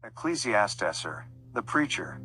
Ecclesiastes, the preacher.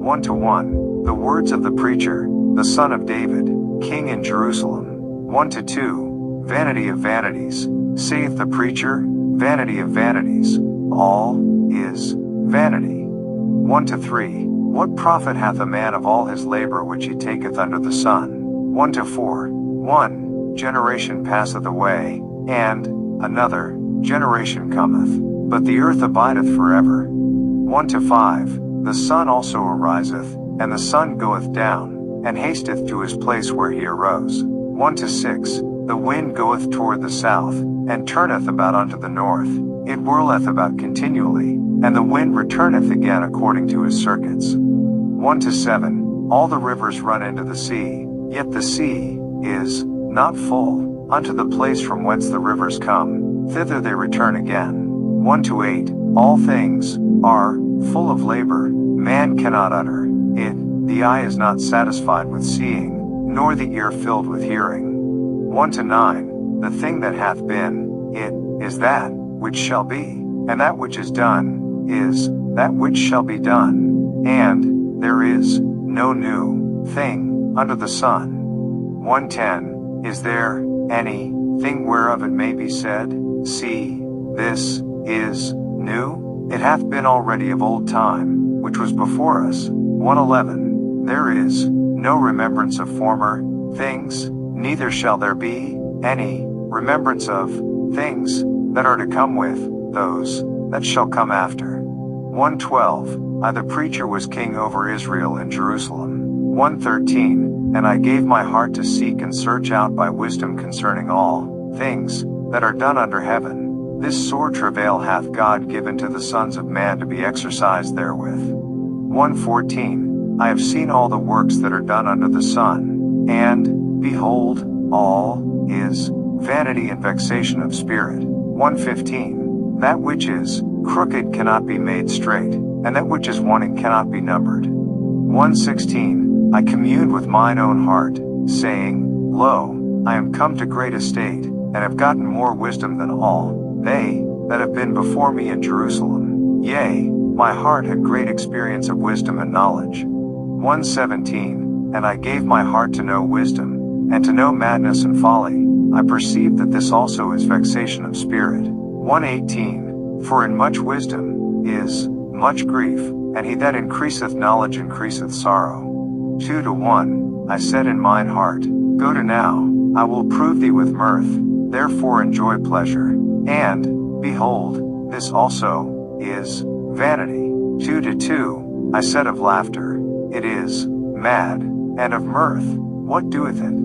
1-1. The words of the preacher, the son of David, king in Jerusalem. 1-2. Vanity of vanities, saith the preacher, vanity of vanities, all is vanity. 1-3. What profit hath a man of all his labor which he taketh under the sun? 1-4. 1 generation passeth away, and another generation cometh, but the earth abideth forever. 1-5. The sun also ariseth, and the sun goeth down, and hasteth to his place where he arose. 1-6. The wind goeth toward the south, and turneth about unto the north. It whirleth about continually, and the wind returneth again according to his circuits. 1-7. All the rivers run into the sea, yet the sea is not full. Unto the place from whence the rivers come, thither they return again. 1-8. All things are full of labor, man cannot utter it. The eye is not satisfied with seeing, nor the ear filled with hearing. 1-9. The thing that hath been, it is that which shall be, and that which is done, is that which shall be done, and there is no new thing under the sun. 1-10. Is there any thing whereof it may be said, see, this is new? It hath been already of old time, which was before us. 1-11. There is no remembrance of former things, neither shall there be any remembrance of things that are to come with those that shall come after. 1-12. I the preacher was king over Israel in Jerusalem. 1-13. And I gave my heart to seek and search out by wisdom concerning all things that are done under heaven. This sore travail hath God given to the sons of man to be exercised therewith. 1-14. I have seen all the works that are done under the sun, and, behold, all is vanity and vexation of spirit. 1-15. That which is crooked cannot be made straight, and that which is wanting cannot be numbered. 1-16. I communed with mine own heart, saying, Lo, I am come to great estate, and have gotten more wisdom than all they that have been before me in Jerusalem. Yea, my heart had great experience of wisdom and knowledge. 1-17. And I gave my heart to know wisdom, and to know madness and folly. I perceived that this also is vexation of spirit. 1-18. For in much wisdom is much grief, and he that increaseth knowledge increaseth sorrow. 2-1. I said in mine heart, Go to now, I will prove thee with mirth, therefore enjoy pleasure. And, behold, this also is vanity. 2-2. I said of laughter, It is mad, and of mirth, what doeth it?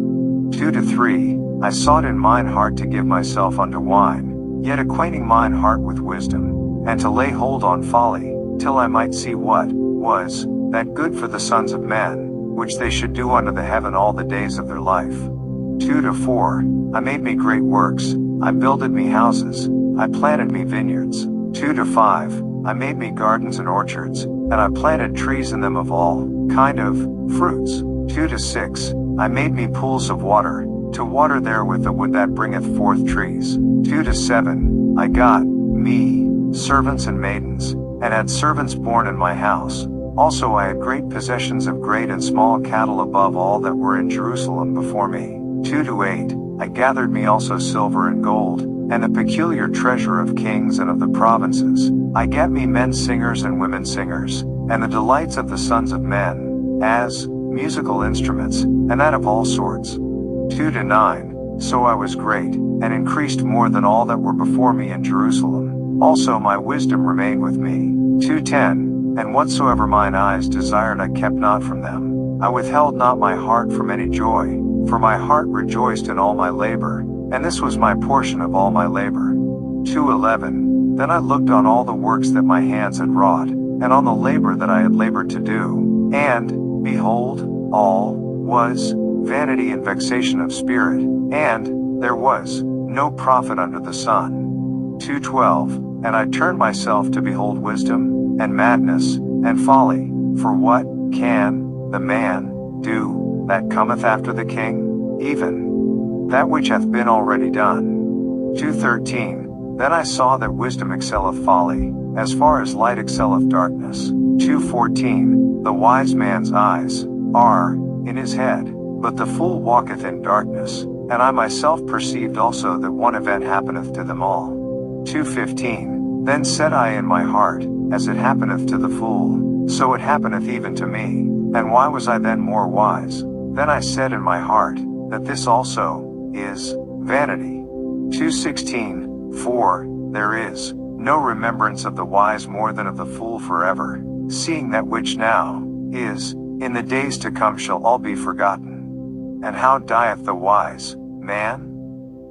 2-3. I sought in mine heart to give myself unto wine, yet acquainting mine heart with wisdom, and to lay hold on folly, till I might see what was that good for the sons of men, which they should do unto the heaven all the days of their life. 2-4. I made me great works, I builded me houses, I planted me vineyards. 2-5. I made me gardens and orchards, and I planted trees in them of all kind of fruits. 2-6. I made me pools of water, to water therewith the wood that bringeth forth trees. 2-7. I got me servants and maidens, and had servants born in my house. Also I had great possessions of great and small cattle above all that were in Jerusalem before me. 2-8. I gathered me also silver and gold, and the peculiar treasure of kings and of the provinces. I gat me men singers and women singers, and the delights of the sons of men, as musical instruments, and that of all sorts. 2-9. So I was great, and increased more than all that were before me in Jerusalem. Also my wisdom remained with me. 2-10. And whatsoever mine eyes desired I kept not from them. I withheld not my heart from any joy, for my heart rejoiced in all my labor, and this was my portion of all my labor. 2-11. Then I looked on all the works that my hands had wrought, and on the labor that I had labored to do, and, behold, all was vanity and vexation of spirit, and there was no profit under the sun. 2-12. And I turned myself to behold wisdom, and madness, and folly, for what can the man do that cometh after the king? Even that which hath been already done. 2:13. Then I saw that wisdom excelleth folly, as far as light excelleth darkness. 2:14. The wise man's eyes are in his head, but the fool walketh in darkness. And I myself perceived also that one event happeneth to them all. 2:15. Then said I in my heart, as it happeneth to the fool, so it happeneth even to me. And why was I then more wise? Then I said in my heart, that this also is vanity. 2:16. For there is no remembrance of the wise more than of the fool forever, seeing that which now is, in the days to come shall all be forgotten. And how dieth the wise man?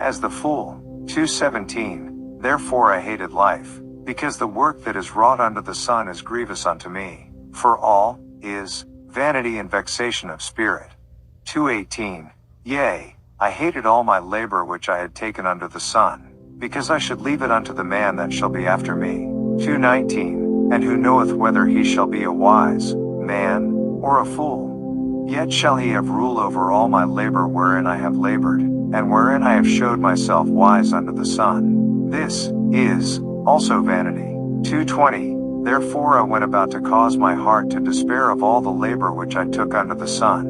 As the fool. 2:17. Therefore I hated life, because the work that is wrought under the sun is grievous unto me, for all is vanity and vexation of spirit. 2:18. Yea, I hated all my labor which I had taken under the sun, because I should leave it unto the man that shall be after me. 2:19. And who knoweth whether he shall be a wise man or a fool? Yet shall he have rule over all my labor wherein I have labored, and wherein I have showed myself wise under the sun. This is also vanity. 2:20. Therefore I went about to cause my heart to despair of all the labor which I took under the sun.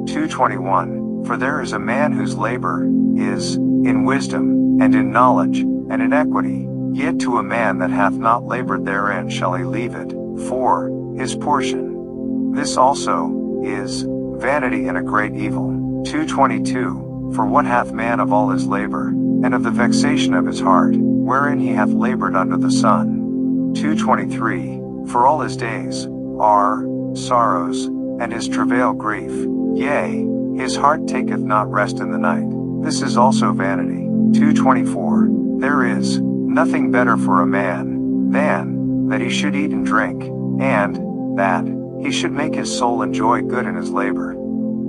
2:21. For there is a man whose labor is in wisdom, and in knowledge, and in equity, yet to a man that hath not labored therein shall he leave it, for his portion. This also is vanity and a great evil. 2:22. For what hath man of all his labor, and of the vexation of his heart, wherein he hath labored under the sun? 2:23. For all his days are sorrows, and his travail grief, yea, his heart taketh not rest in the night. This is also vanity. 2:24. There is nothing better for a man than that he should eat and drink, and that he should make his soul enjoy good in his labor.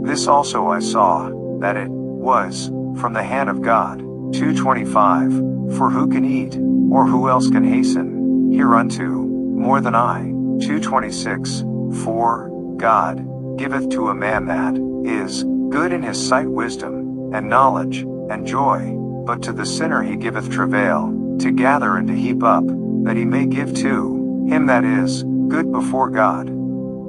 This also I saw, that it was from the hand of God. 2:25. For who can eat, or who else can hasten hereunto more than I? 2:26. For God giveth to a man that is good in his sight wisdom, and knowledge, and joy, but to the sinner he giveth travail, to gather and to heap up, that he may give to him that is good before God.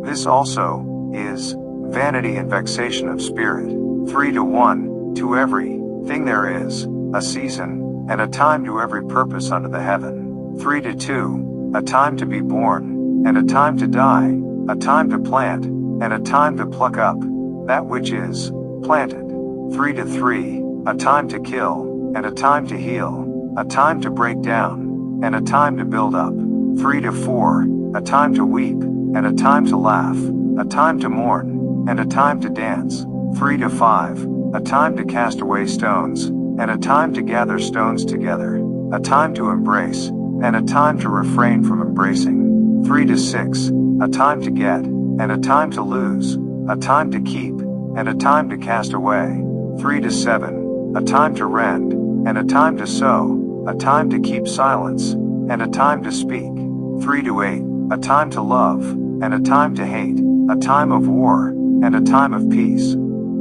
This also is vanity and vexation of spirit. 3:1. To every thing there is a season, and a time to every purpose under the heaven. 3:2. A time to be born, and a time to die, a time to plant, and a time to pluck up that which is planted. 3:3. A time to kill, and a time to heal, a time to break down, and a time to build up. 3:4. A time to weep, and a time to laugh, a time to mourn, and a time to dance. 3:5. A time to cast away stones, and a time to gather stones together, a time to embrace, and a time to refrain from embracing. 3:6. A time to get, and a time to lose, a time to keep, and a time to cast away. 3:7. A time to rend, and a time to sow, a time to keep silence, and a time to speak. 3:8. A time to love, and a time to hate, a time of war, and a time of peace.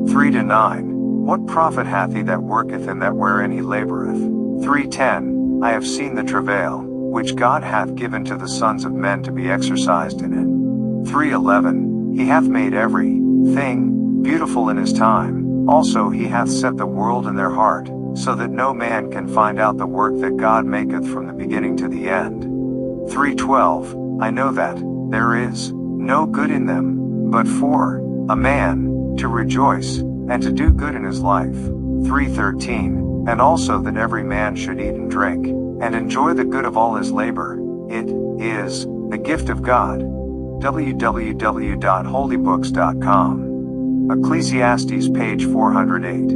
3:9. What profit hath he that worketh in that wherein he laboureth? 3:10. I have seen the travail, which God hath given to the sons of men to be exercised in it. 3:11. He hath made every thing beautiful in his time. Also he hath set the world in their heart, so that no man can find out the work that God maketh from the beginning to the end. 3:12. I know that there is no good in them, but for a man to rejoice, and to do good in his life. 3:13. And also that every man should eat and drink, and enjoy the good of all his labor. It is the gift of God. www.holybooks.com. Ecclesiastes page 408.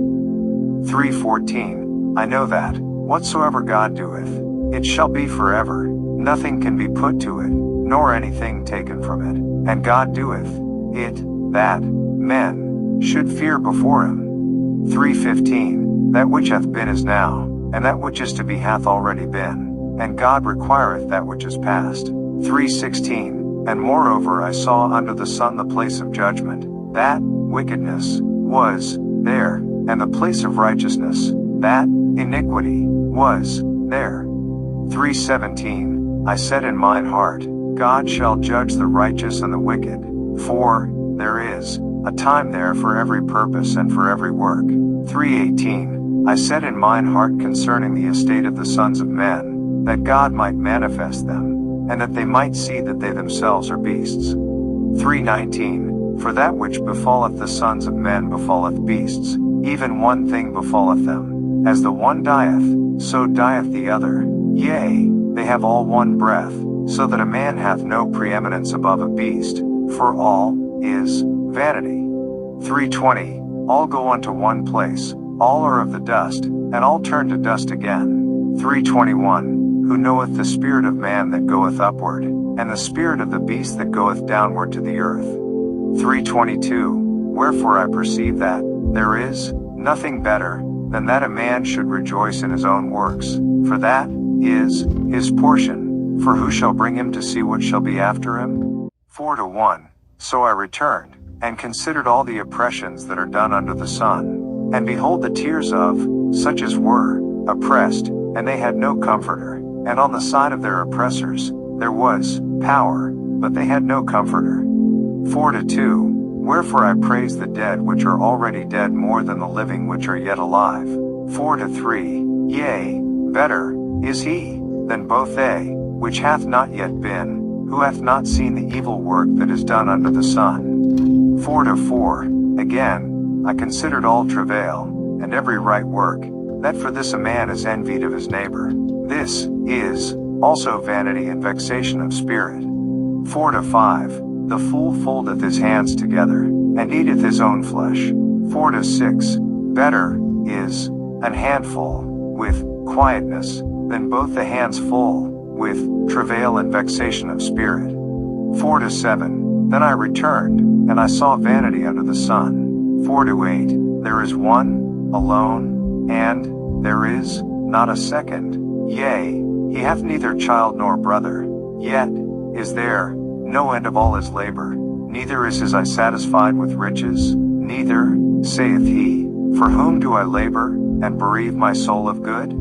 3:14. I know that, whatsoever God doeth, it shall be forever. Nothing can be put to it, nor anything taken from it. And God doeth it, that men should fear before him. 3:15. That which hath been is now, and that which is to be hath already been, and God requireth that which is past. 3:16. And moreover I saw under the sun the place of judgment, that wickedness was there, and the place of righteousness, that iniquity was there. 3:17, I said in mine heart, God shall judge the righteous and the wicked, for there is a time there for every purpose and for every work. 3:18, I said in mine heart concerning the estate of the sons of men, that God might manifest them, and that they might see that they themselves are beasts. 3:19, for that which befalleth the sons of men befalleth beasts, even one thing befalleth them. As the one dieth, so dieth the other. Yea, they have all one breath, so that a man hath no preeminence above a beast, for all is vanity. 3:20, all go unto one place, all are of the dust, and all turn to dust again. 3:21, who knoweth the spirit of man that goeth upward, and the spirit of the beast that goeth downward to the earth. 3:22, wherefore I perceive that there is nothing better than that a man should rejoice in his own works, for that is his portion. For who shall bring him to see what shall be after him? 4:1, so I returned, and considered all the oppressions that are done under the sun, and behold the tears of such as were oppressed, and they had no comforter, and on the side of their oppressors there was power, but they had no comforter. 4:2, wherefore I praise the dead which are already dead more than the living which are yet alive. 4:3, yea, better is he than both they, which hath not yet been, who hath not seen the evil work that is done under the sun. 4:4, again, I considered all travail, and every right work, that for this a man is envied of his neighbor. This is also vanity and vexation of spirit. 4:5, the fool foldeth his hands together, and eateth his own flesh. 4:6, better is an handful with quietness than both the hands full with travail and vexation of spirit. 4:7, then I returned, and I saw vanity under the sun. 4:8, there is one alone, and there is not a second. Yea, he hath neither child nor brother, yet is there no end of all his labor, neither is his eye satisfied with riches, neither saith he, for whom do I labor, and bereave my soul of good?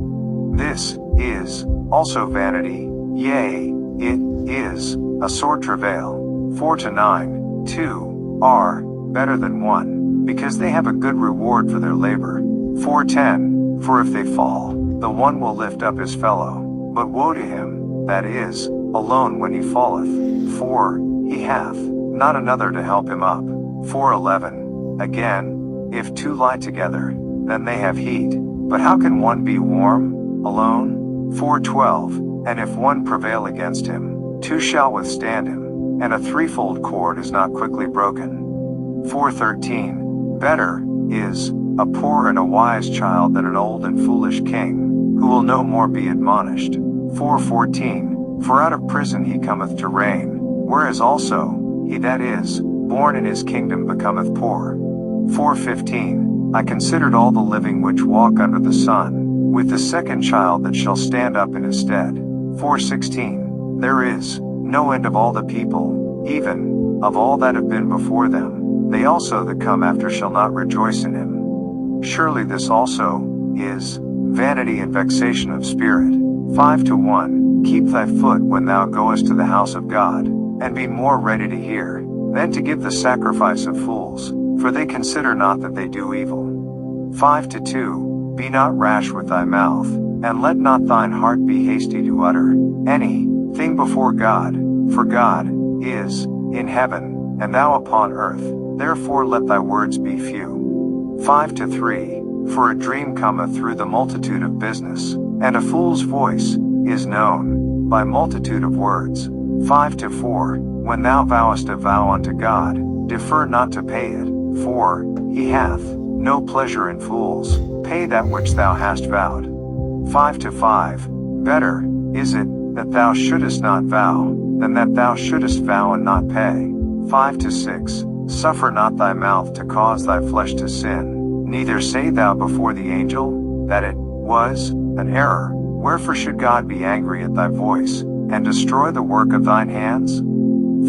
This is also vanity, yea, it is a sore travail. 4-9, 2 are better than one, because they have a good reward for their labor. 4:10, for if they fall, the one will lift up his fellow, but woe to him that is alone when he falleth, for he hath not another to help him up. 4:11, again, if two lie together, then they have heat, but how can one be warm alone? 4:12, and if one prevail against him, two shall withstand him, and a threefold cord is not quickly broken. 4:13, better is a poor and a wise child than an old and foolish king, who will no more be admonished. 4:14, for out of prison he cometh to reign, whereas also he that is born in his kingdom becometh poor. 4:15, I considered all the living which walk under the sun, with the second child that shall stand up in his stead. 4:16, there is no end of all the people, even of all that have been before them, they also that come after shall not rejoice in him. Surely this also is vanity and vexation of spirit. 5-1, keep thy foot when thou goest to the house of God, and be more ready to hear, than to give the sacrifice of fools, for they consider not that they do evil. 5-2, be not rash with thy mouth, and let not thine heart be hasty to utter any thing before God, for God is in heaven, and thou upon earth, therefore let thy words be few. 5-3, for a dream cometh through the multitude of business, and a fool's voice is known by multitude of words. 5-4, when thou vowest a vow unto God, defer not to pay it, for he hath no pleasure in fools. Pay that which thou hast vowed. 5-5, better is it that thou shouldest not vow, than that thou shouldest vow and not pay. 5-6, suffer not thy mouth to cause thy flesh to sin, neither say thou before the angel, that it was an error. Wherefore should God be angry at thy voice, and destroy the work of thine hands?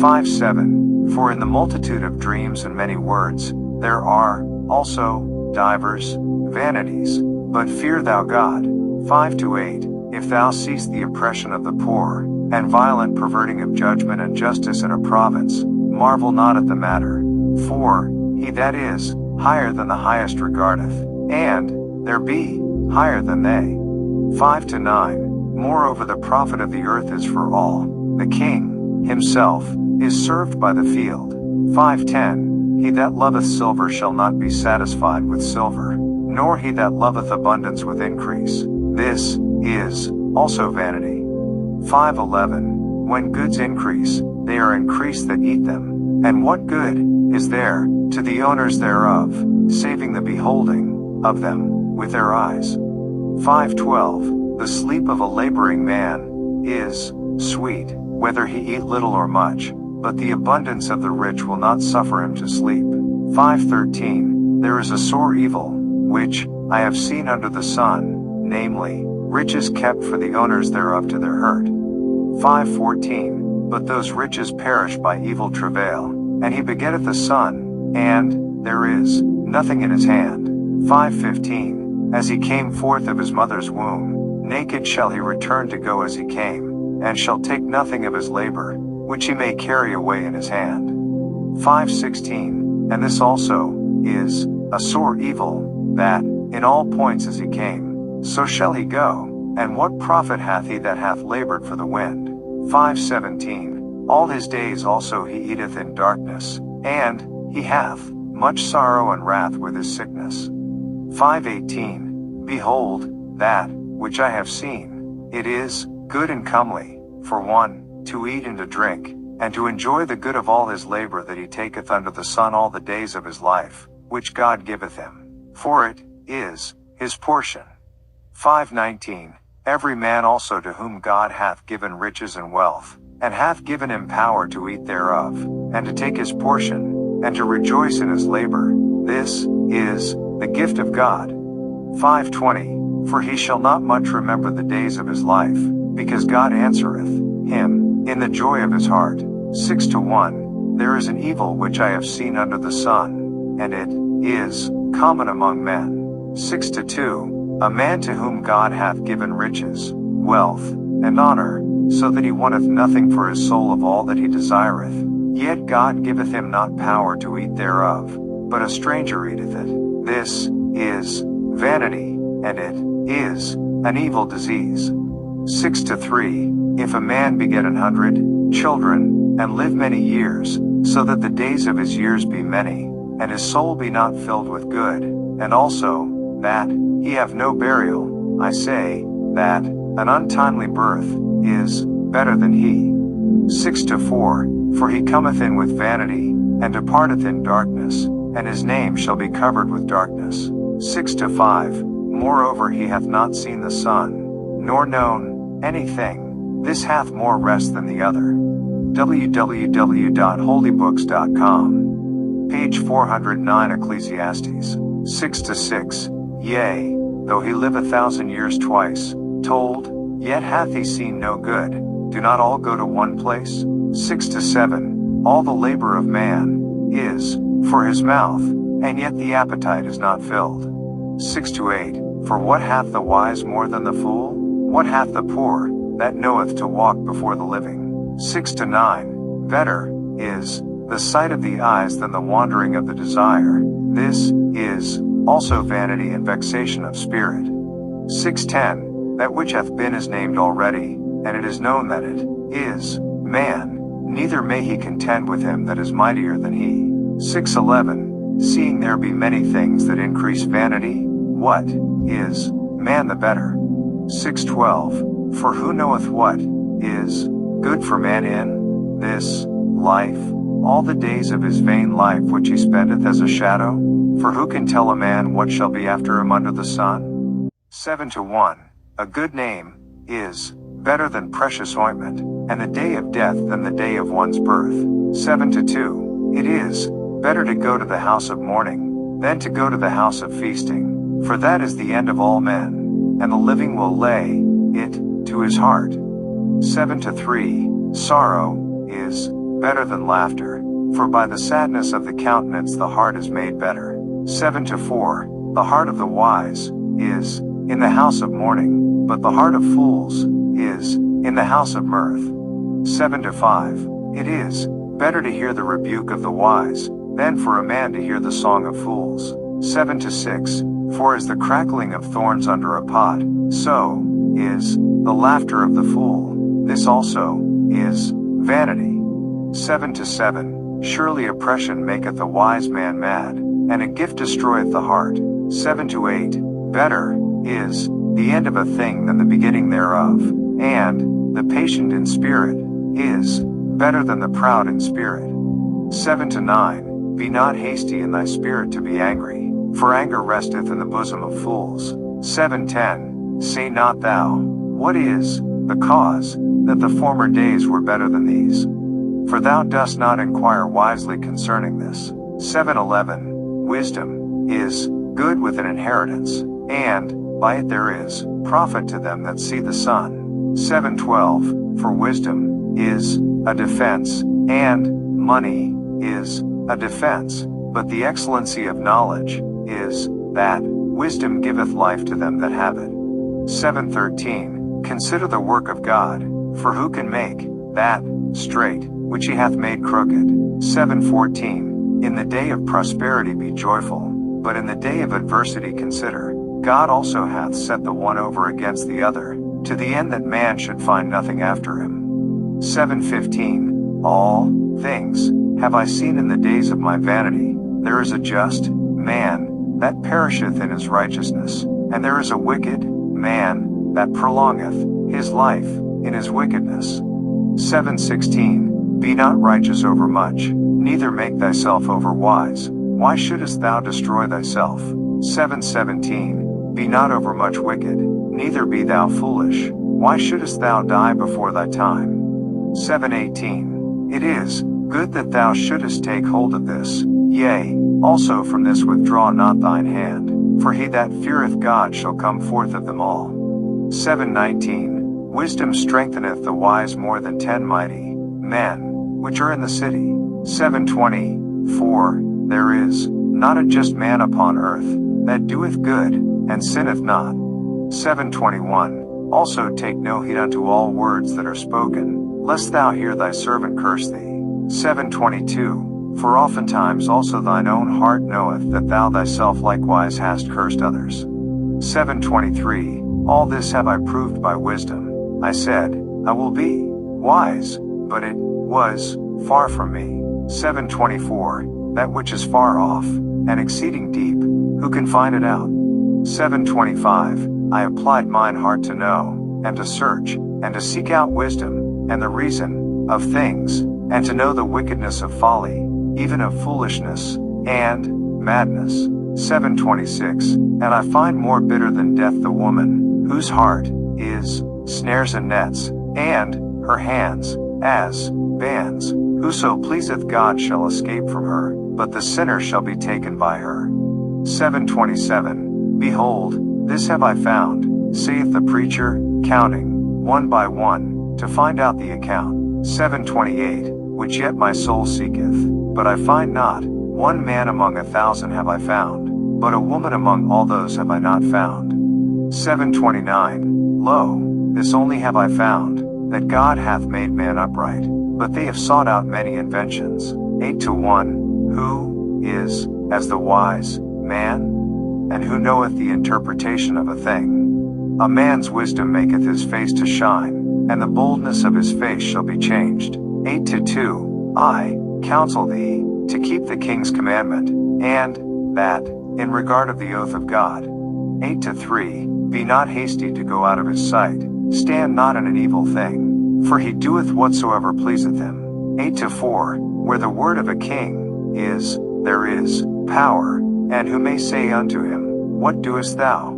5-7, for in the multitude of dreams and many words, there are also divers vanities, but fear thou God. 5-8, if thou seest the oppression of the poor, and violent perverting of judgment and justice in a province, marvel not at the matter. For he that is higher than the highest regardeth, and there be higher than they. 5-9. Moreover, the profit of the earth is for all. The king himself is served by the field. 5-10. He that loveth silver shall not be satisfied with silver, nor he that loveth abundance with increase. This is also vanity. 5-11. When goods increase, they are increased that eat them. And what good is there to the owners thereof, saving the beholding of them with their eyes? 5-12. The sleep of a laboring man is sweet, whether he eat little or much, but the abundance of the rich will not suffer him to sleep. 5-13. There is a sore evil, which I have seen under the sun, namely, riches kept for the owners thereof to their hurt. 5-14. But those riches perish by evil travail, and he begetteth a son, and there is nothing in his hand. 5-15. As he came forth of his mother's womb, naked shall he return to go as he came, and shall take nothing of his labor, which he may carry away in his hand. 5-16. And this also is a sore evil, that, in all points as he came, so shall he go, and what profit hath he that hath labored for the wind? 5-17. All his days also he eateth in darkness, and he hath much sorrow and wrath with his sickness. 5-18. Behold, that which I have seen, it is good and comely, for one to eat and to drink, and to enjoy the good of all his labor that he taketh under the sun all the days of his life, which God giveth him. For it is his portion. 5-19. Every man also to whom God hath given riches and wealth, and hath given him power to eat thereof, and to take his portion, and to rejoice in his labor, this is the gift of God. 5-20. For he shall not much remember the days of his life, because God answereth him in the joy of his heart. 6-1. There is an evil which I have seen under the sun, and it is common among men. 6-2. A man to whom God hath given riches, wealth, and honor, so that he wanteth nothing for his soul of all that he desireth, yet God giveth him not power to eat thereof, but a stranger eateth it. This is vanity, and it is an evil disease. 6-3. If a man beget 100 children, and live many years, so that the days of his years be many, and his soul be not filled with good, and also that he have no burial, I say, that an untimely birth is better than he. 6-4. For he cometh in with vanity, and departeth in darkness, and his name shall be covered with darkness. 6-5. Moreover he hath not seen the sun, nor known anything. This hath more rest than the other. www.holybooks.com. Page 409. Ecclesiastes 6-6. Yea, though he live 1,000 years twice told, yet hath he seen no good. Do not all go to one place? 6-7. All the labor of man is for his mouth, and yet the appetite is not filled. 6-8. For what hath the wise more than the fool? What hath the poor, that knoweth to walk before the living? 6-9. Better is the sight of the eyes than the wandering of the desire. This is also vanity and vexation of spirit. 6-10. That which hath been is named already, and it is known that it is man, neither may he contend with him that is mightier than he. 6-11. Seeing there be many things that increase vanity, what is man the better? 6-12. For who knoweth what is good for man in this life, all the days of his vain life which he spendeth as a shadow? For who can tell a man what shall be after him under the sun? 7-1. A good name is better than precious ointment, and the day of death than the day of one's birth. 7-2. It is better to go to the house of mourning than to go to the house of feasting, for that is the end of all men, and the living will lay it to his heart. 7-3. Sorrow is better than laughter, for by the sadness of the countenance the heart is made better. 7-4. The heart of the wise is in the house of mourning, but the heart of fools is in the house of mirth. 7-5. It is better to hear the rebuke of the wise than for a man to hear the song of fools. 7-6. For as the crackling of thorns under a pot, so is the laughter of the fool. This also is vanity. 7-7. Surely oppression maketh a wise man mad, and a gift destroyeth the heart. 7-8. Better is the end of a thing than the beginning thereof, and the patient in spirit is better than the proud in spirit. 7-9. Be not hasty in thy spirit to be angry, for anger resteth in the bosom of fools. 7-10. Say not thou, what is the cause that the former days were better than these? For thou dost not inquire wisely concerning this. 7-11. Wisdom is good with an inheritance, and by it there is profit to them that see the sun. 7-12. For wisdom is a defense, and money is a defense, but the excellency of knowledge is that wisdom giveth life to them that have it. 7-13. Consider the work of God, for who can make that straight which he hath made crooked? 7-14. In the day of prosperity be joyful, but in the day of adversity consider, God also hath set the one over against the other, to the end that man should find nothing after him. 7-15. All things have I seen in the days of my vanity. There is a just man that perisheth in his righteousness, and there is a wicked man that prolongeth his life in his wickedness. 7-16. Be not righteous over much, neither make thyself over wise. Why shouldest thou destroy thyself? 7-17. Be not over much wicked, neither be thou foolish. Why shouldest thou die before thy time? 7-18. It is good that thou shouldest take hold of this, yea, also from this withdraw not thine hand, for he that feareth God shall come forth of them all. 7-19. Wisdom strengtheneth the wise more than 10 mighty men, which are in the city. 7-20. For there is not a just man upon earth, that doeth good, and sinneth not. 7-21. Also take no heed unto all words that are spoken, lest thou hear thy servant curse thee. 7-22. For oftentimes also thine own heart knoweth that thou thyself likewise hast cursed others. 7-23. All this have I proved by wisdom. I said, I will be wise, but it was far from me. 7-24. That which is far off, and exceeding deep, who can find it out? 7-25. I applied mine heart to know, and to search, and to seek out wisdom, and the reason of things, and to know the wickedness of folly, even of foolishness, and madness. 7-26. And I find more bitter than death the woman, whose heart is snares and nets, and her hands as bands. Whoso pleaseth God shall escape from her, but the sinner shall be taken by her. 7-27. Behold, this have I found, saith the preacher, counting, one by one, to find out the account. 7-28. Which yet my soul seeketh, but I find not. One man among 1,000 have I found, but a woman among all those have I not found. 7-29. Lo, this only have I found, that God hath made man upright, but they have sought out many inventions. 8-1. Who is as the wise man? And who knoweth the interpretation of a thing? A man's wisdom maketh his face to shine, and the boldness of his face shall be changed. 8-2. I counsel thee to keep the king's commandment, and that, in regard of the oath of God. 8-3. Be not hasty to go out of his sight, stand not in an evil thing, for he doeth whatsoever pleaseth him. 8-4. Where the word of a king is, there is power, and who may say unto him, What doest thou?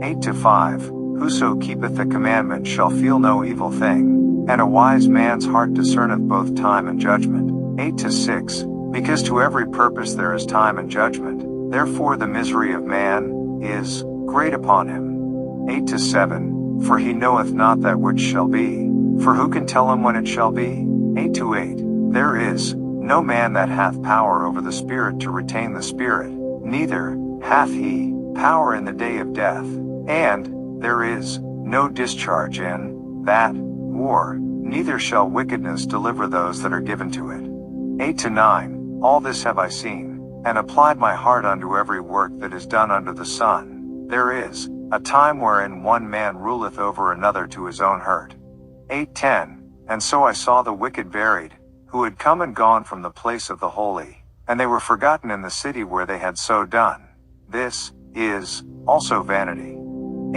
8-5. Whoso keepeth the commandment shall feel no evil thing, and a wise man's heart discerneth both time and judgment. 8-6. Because to every purpose there is time and judgment, therefore the misery of man is great upon him. 8-7. For he knoweth not that which shall be, for who can tell him when it shall be? 8-8. There is no man that hath power over the spirit to retain the spirit, neither hath he power in the day of death. And there is no discharge in that war, neither shall wickedness deliver those that are given to it. 8-9 All this have I seen, and applied my heart unto every work that is done under the sun. There is a time wherein one man ruleth over another to his own hurt. 8-10 And so I saw the wicked buried, who had come and gone from the place of the holy, and they were forgotten in the city where they had so done. This is also vanity.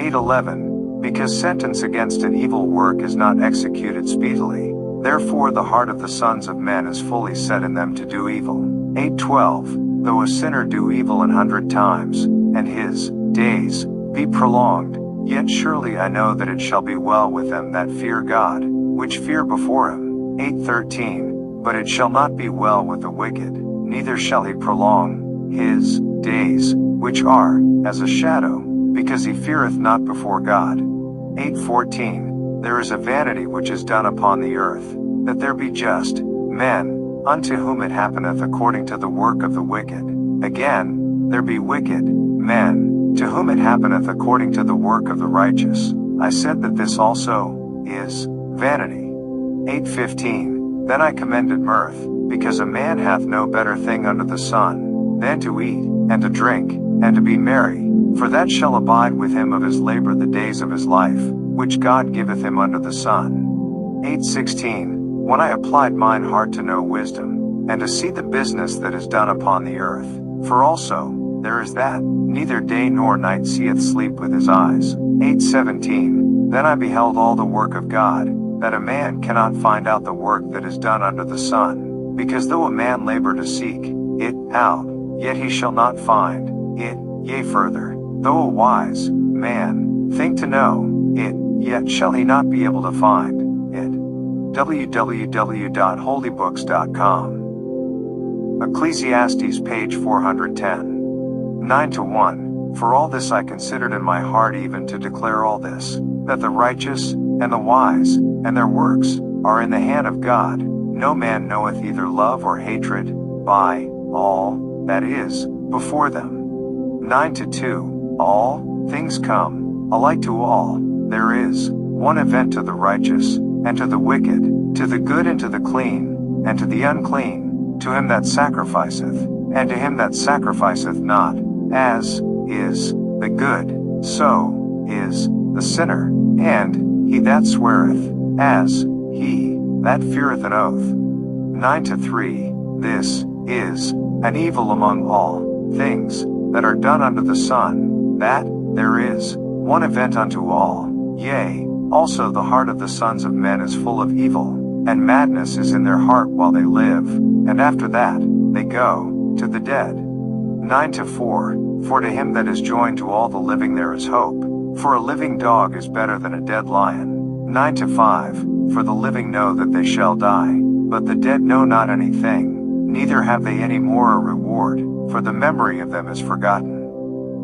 8-11 Because sentence against an evil work is not executed speedily, therefore the heart of the sons of men is fully set in them to do evil. 8-12 Though a sinner do evil 100 times, and his days be prolonged, yet surely I know that it shall be well with them that fear God, which fear before him. 8-13 But it shall not be well with the wicked, neither shall he prolong his days, which are as a shadow, because he feareth not before God. 8-14 There is a vanity which is done upon the earth, that there be just men, unto whom it happeneth according to the work of the wicked. Again, there be wicked men, to whom it happeneth according to the work of the righteous. I said that this also is vanity. 8-15 Then I commended mirth, because a man hath no better thing under the sun, than to eat, and to drink, and to be merry, for that shall abide with him of his labor the days of his life, which God giveth him under the sun. 8-16 When I applied mine heart to know wisdom, and to see the business that is done upon the earth, for also there is that neither day nor night seeth sleep with his eyes. 8-17 Then I beheld all the work of God, that a man cannot find out the work that is done under the sun, because though a man labor to seek it out, yet he shall not find it. Yea further, though a wise man think to know it, yet shall he not be able to find it. www.holybooks.com. Ecclesiastes page 410. 9-1 For all this I considered in my heart even to declare all this, that the righteous, and the wise, and their works, are in the hand of God. No man knoweth either love or hatred, by all that is before them. 9-2 All things come alike to all. There is one event to the righteous, and to the wicked, to the good and to the clean, and to the unclean, to him that sacrificeth, and to him that sacrificeth not. As is the good, so is the sinner, and he that sweareth, as he that feareth an oath. 9-3 This is an evil among all things that are done under the sun, that there is one event unto all. Yea, also the heart of the sons of men is full of evil, and madness is in their heart while they live, and after that they go to the dead. 9-4 For to him that is joined to all the living there is hope, for a living dog is better than a dead lion. 9-5 For the living know that they shall die, but the dead know not anything, neither have they any more a reward, for the memory of them is forgotten.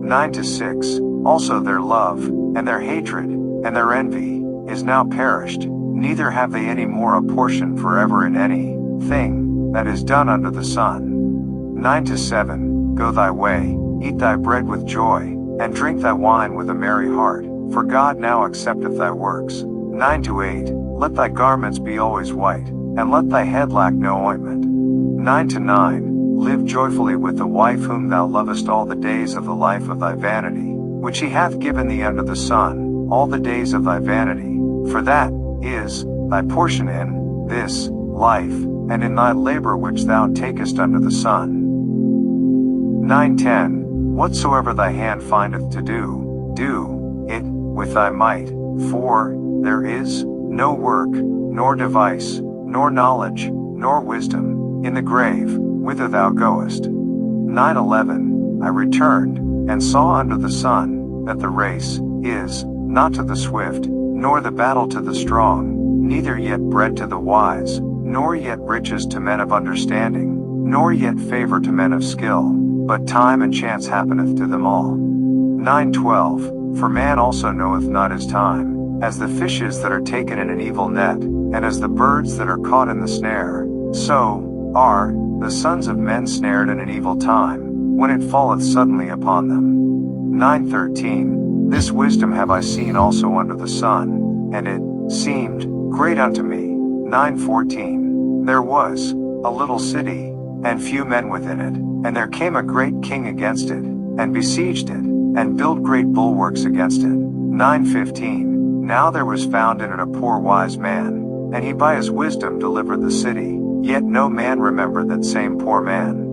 9-6 Also their love, and their hatred, and their envy, is now perished, neither have they any more a portion forever in any thing that is done under the sun. 9-7 Go thy way, eat thy bread with joy, and drink thy wine with a merry heart, for God now accepteth thy works. 9-8 Let thy garments be always white, and let thy head lack no ointment. 9-9 Live joyfully with the wife whom thou lovest all the days of the life of thy vanity, which he hath given thee under the sun, all the days of thy vanity, for that is thy portion in this life, and in thy labor which thou takest under the sun. 9-10 Whatsoever thy hand findeth to do, do it with thy might, for there is no work, nor device, nor knowledge, nor wisdom, in the grave, whither thou goest. 9-11 I returned, and saw under the sun, that the race is not to the swift, nor the battle to the strong, neither yet bread to the wise, nor yet riches to men of understanding, nor yet favor to men of skill, but time and chance happeneth to them all. 9-12 For man also knoweth not his time, as the fishes that are taken in an evil net, and as the birds that are caught in the snare, so are the sons of men snared in an evil time, when it falleth suddenly upon them. 9-13 This wisdom have I seen also under the sun, and it seemed great unto me. 9:14. There was a little city, and few men within it, and there came a great king against it, and besieged it, and built great bulwarks against it. 9:15. Now there was found in it a poor wise man, and he by his wisdom delivered the city, yet no man remembered that same poor man.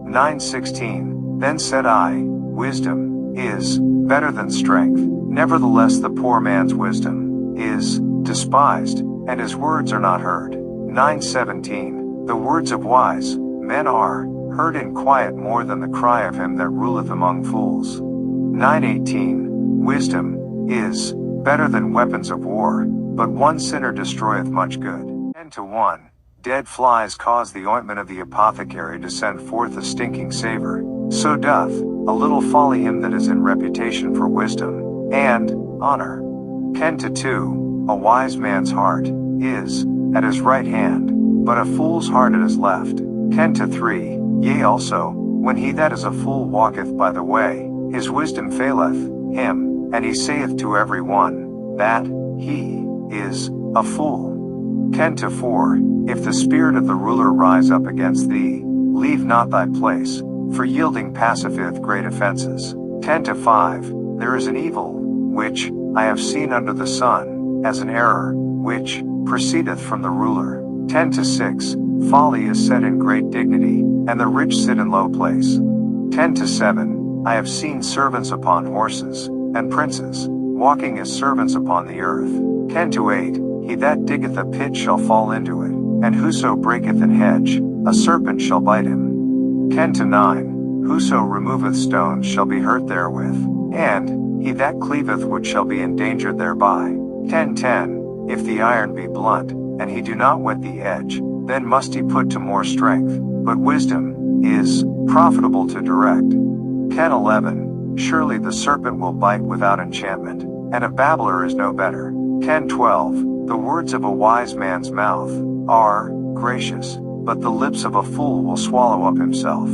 9:16. Then said I, Wisdom is better than strength. Nevertheless the poor man's wisdom is despised, and his words are not heard. 9:17. The words of wise men are heard in quiet more than the cry of him that ruleth among fools. 9:18. Wisdom is better than weapons of war, but one sinner destroyeth much good. 10:1. Dead flies cause the ointment of the apothecary to send forth a stinking savor. So doth a little folly him that is in reputation for wisdom and honor. 10:2. A wise man's heart is at his right hand, but a fool's heart at his left. 10:3. Yea also, when he that is a fool walketh by the way, his wisdom faileth him, and he saith to every one that he is a fool. 10:4. If the spirit of the ruler rise up against thee, leave not thy place, for yielding passiveth great offenses. 10:5. There is an evil, which I have seen under the sun, as an error, which proceedeth from the ruler. 10:6. Folly is set in great dignity, and the rich sit in low place. 10:7. I have seen servants upon horses, and princes, walking as servants upon the earth. 10:8. He that diggeth a pit shall fall into it, and whoso breaketh an hedge, a serpent shall bite him. 10:9. Whoso removeth stones shall be hurt therewith, and he that cleaveth wood shall be endangered thereby. 10:10. If the iron be blunt, and he do not whet the edge, then must he put to more strength, but wisdom is profitable to direct. 10:11. Surely the serpent will bite without enchantment, and a babbler is no better. 10:12. The words of a wise man's mouth are gracious, but the lips of a fool will swallow up himself.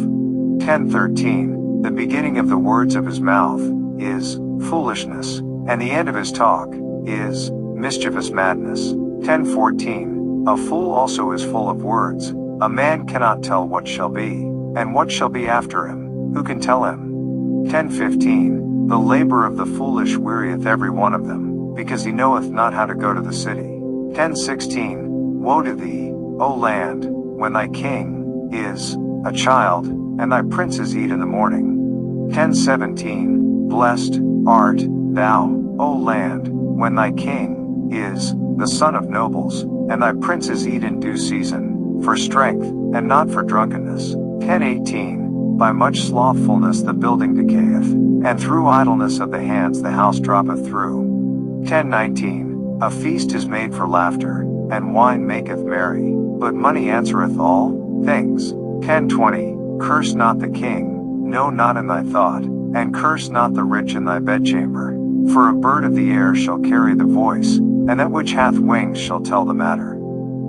10:13. The beginning of the words of his mouth is foolishness, and the end of his talk is mischievous madness. 10:14. A fool also is full of words. A man cannot tell what shall be, and what shall be after him. Who can tell him? 10:15. The labor of the foolish wearieth every one of them, because he knoweth not how to go to the city. 10:16. Woe to thee, O land, when thy king is a child, and thy princes eat in the morning. 10:17. Blessed art thou, O land, when thy king is the son of nobles, and thy princes eat in due season, for strength, and not for drunkenness. 10:18. By much slothfulness the building decayeth, and through idleness of the hands the house droppeth through. 10:19. A feast is made for laughter, and wine maketh merry, but money answereth all things. 10:20. Curse not the king, no not in thy thought, and curse not the rich in thy bedchamber. For a bird of the air shall carry the voice, and that which hath wings shall tell the matter.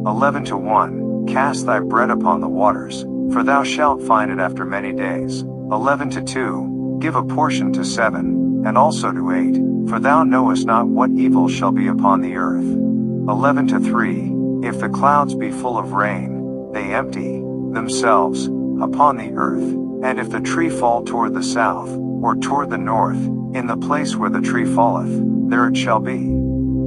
11:1. Cast thy bread upon the waters, for thou shalt find it after many days. 11:2. Give a portion to 7, and also to 8, for thou knowest not what evil shall be upon the earth. 11:3. If the clouds be full of rain, they empty themselves upon the earth, and if the tree fall toward the south, or toward the north, in the place where the tree falleth, there it shall be.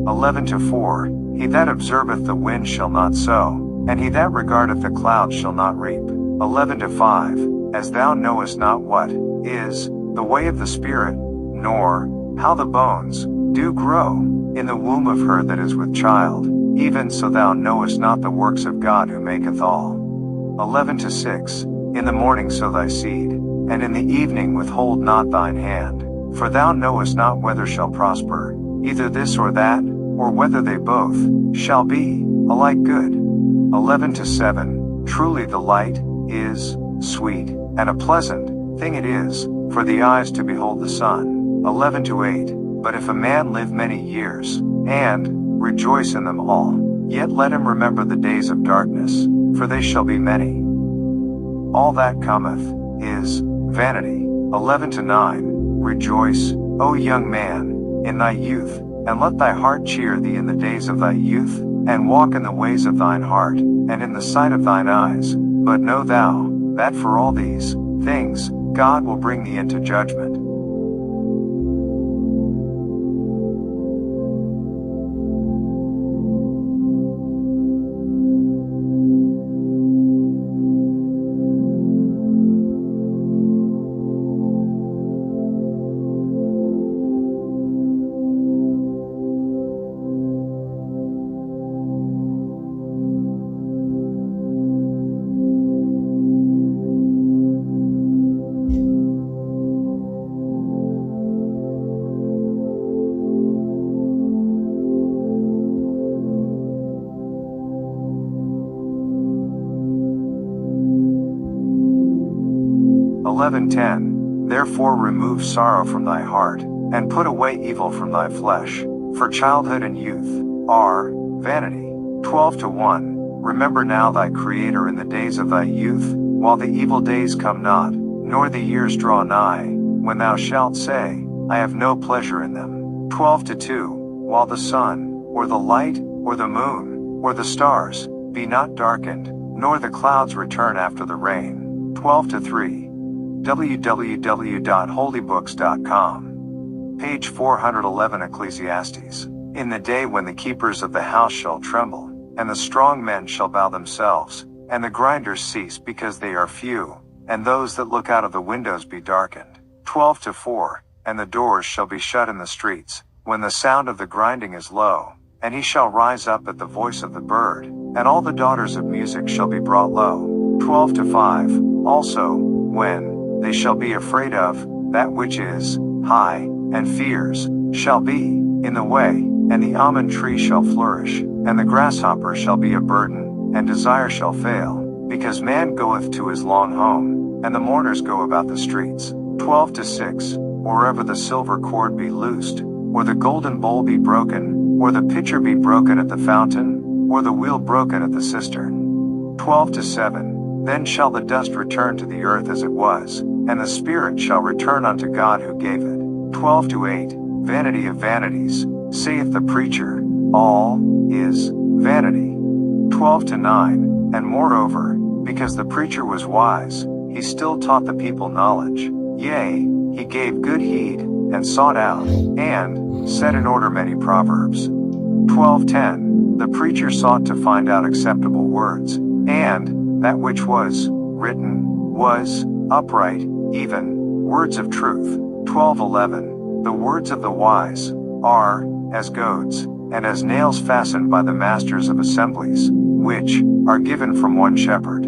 11:4. He that observeth the wind shall not sow, and he that regardeth the clouds shall not reap. 11:5. As thou knowest not what is the way of the Spirit, nor how the bones do grow in the womb of her that is with child, even so thou knowest not the works of God who maketh all. 11:6. In the morning sow thy seed, and in the evening withhold not thine hand, for thou knowest not whether shall prosper, either this or that, or whether they both shall be alike good. 11:7. Truly the light is sweet, and a pleasant thing it is for the eyes to behold the sun. 11:8. But if a man live many years, and rejoice in them all, yet let him remember the days of darkness, for they shall be many. All that cometh is vanity. 11:9. Rejoice O young man, in thy youth, and let thy heart cheer thee in the days of thy youth, and walk in the ways of thine heart, and in the sight of thine eyes. But know thou, that for all these things, God will bring thee into judgment. Therefore remove sorrow from thy heart, and put away evil from thy flesh, for childhood and youth are vanity. 12:1 Remember now thy Creator in the days of thy youth, while the evil days come not, nor the years draw nigh, when thou shalt say, I have no pleasure in them. 12:2 While the sun, or the light, or the moon, or the stars, be not darkened, nor the clouds return after the rain. 12:3 www.holybooks.com. Page 411 Ecclesiastes. In the day when the keepers of the house shall tremble, and the strong men shall bow themselves, and the grinders cease because they are few, and those that look out of the windows be darkened. 12:4 And the doors shall be shut in the streets, when the sound of the grinding is low, and he shall rise up at the voice of the bird, and all the daughters of music shall be brought low. 12:5 Also, when they shall be afraid of that which is high, and fears shall be in the way, and the almond tree shall flourish, and the grasshopper shall be a burden, and desire shall fail, because man goeth to his long home, and the mourners go about the streets. 12:6 Or ever the silver cord be loosed, or the golden bowl be broken, or the pitcher be broken at the fountain, or the wheel broken at the cistern. 12:7 Then shall the dust return to the earth as it was, and the spirit shall return unto God who gave it. 12:8 Vanity of vanities, saith the preacher, all is vanity. 12:9 And moreover, because the preacher was wise, he still taught the people knowledge. Yea, he gave good heed, and sought out, and set in order many proverbs. 12:10 The preacher sought to find out acceptable words, and that which was written was upright, even words of truth. 12:11 The words of the wise are as goads, and as nails fastened by the masters of assemblies, which are given from one shepherd.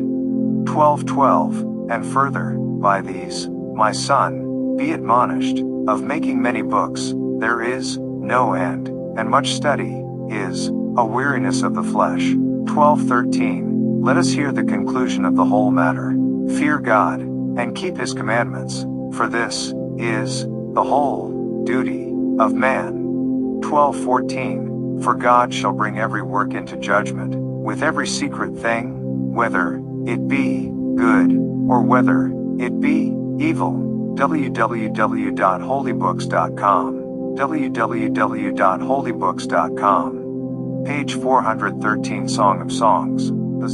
12:12 And further, by these, my son, be admonished, of making many books, there is no end, and much study is a weariness of the flesh. 12:13 Let us hear the conclusion of the whole matter. Fear God, and keep his commandments, for this is the whole duty of man. 12:14 For God shall bring every work into judgment, with every secret thing, whether it be good, or whether it be evil. www.holybooks.com. www.holybooks.com. Page 413 Song of Songs. The